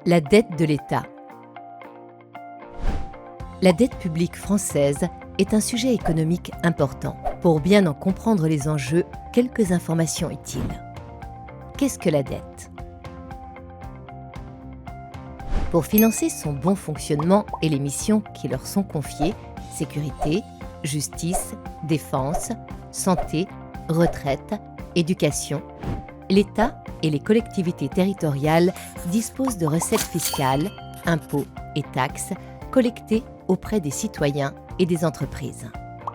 La dette de l'État. La dette publique française est un sujet économique important. Pour bien en comprendre les enjeux, quelques informations utiles. Qu'est-ce que la dette? Pour financer son bon fonctionnement et les missions qui leur sont confiées, sécurité, justice, défense, santé, retraite, éducation, l'État et les collectivités territoriales disposent de recettes fiscales, impôts et taxes collectées auprès des citoyens et des entreprises.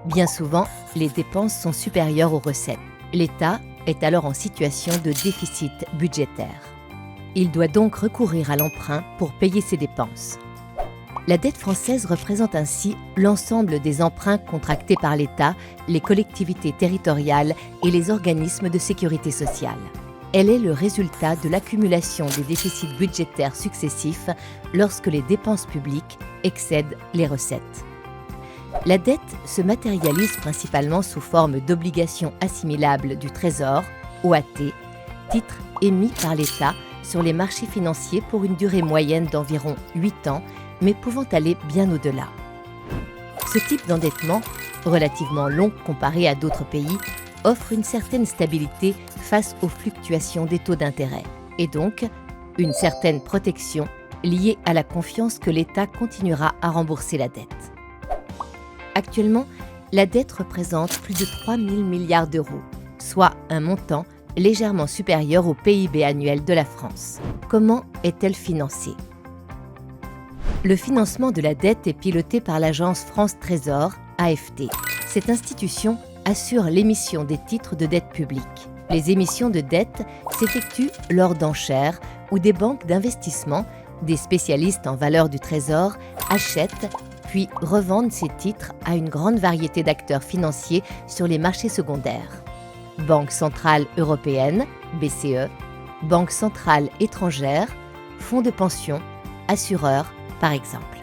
Bien souvent, les dépenses sont supérieures aux recettes. L'État est alors en situation de déficit budgétaire. Il doit donc recourir à l'emprunt pour payer ses dépenses. La dette française représente ainsi l'ensemble des emprunts contractés par l'État, les collectivités territoriales et les organismes de sécurité sociale. Elle est le résultat de l'accumulation des déficits budgétaires successifs lorsque les dépenses publiques excèdent les recettes. La dette se matérialise principalement sous forme d'obligations assimilables du Trésor, OAT, titres émis par l'État sur les marchés financiers pour une durée moyenne d'environ 8 ans, mais pouvant aller bien au-delà. Ce type d'endettement, relativement long comparé à d'autres pays, offre une certaine stabilité face aux fluctuations des taux d'intérêt, et donc une certaine protection liée à la confiance que l'État continuera à rembourser la dette. Actuellement, la dette représente plus de 3 000 milliards d'euros, soit un montant légèrement supérieur au PIB annuel de la France. Comment est-elle financée? Le financement de la dette est piloté par l'agence France Trésor, AFT. Cette institution assure l'émission des titres de dette publique. Les émissions de dette s'effectuent lors d'enchères où des banques d'investissement, des spécialistes en valeurs du Trésor, achètent puis revendent ces titres à une grande variété d'acteurs financiers sur les marchés secondaires. Banque centrale européenne, BCE, Banque centrale étrangère, fonds de pension, assureurs, par exemple.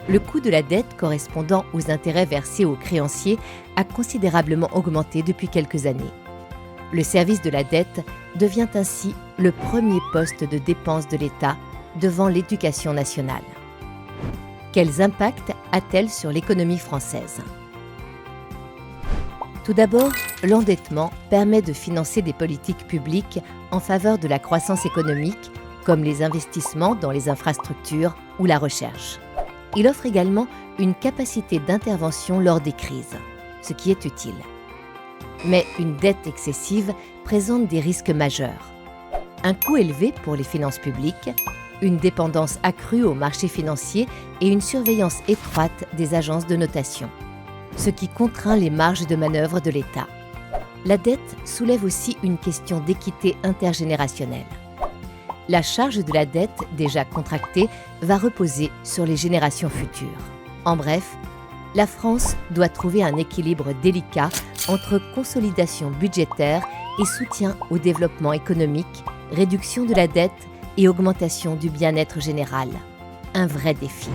Le coût de la dette correspondant aux intérêts versés aux créanciers a considérablement augmenté depuis quelques années. Le service de la dette devient ainsi le premier poste de dépense de l'État devant l'éducation nationale. Quels impacts a-t-elle sur l'économie française? Tout d'abord, l'endettement permet de financer des politiques publiques en faveur de la croissance économique, comme les investissements dans les infrastructures ou la recherche. Il offre également une capacité d'intervention lors des crises, ce qui est utile. Mais une dette excessive présente des risques majeurs. Un coût élevé pour les finances publiques, une dépendance accrue aux marchés financiers et une surveillance étroite des agences de notation, ce qui contraint les marges de manœuvre de l'État. La dette soulève aussi une question d'équité intergénérationnelle. La charge de la dette déjà contractée va reposer sur les générations futures. En bref, la France doit trouver un équilibre délicat entre consolidation budgétaire et soutien au développement économique, réduction de la dette et augmentation du bien-être général. Un vrai défi.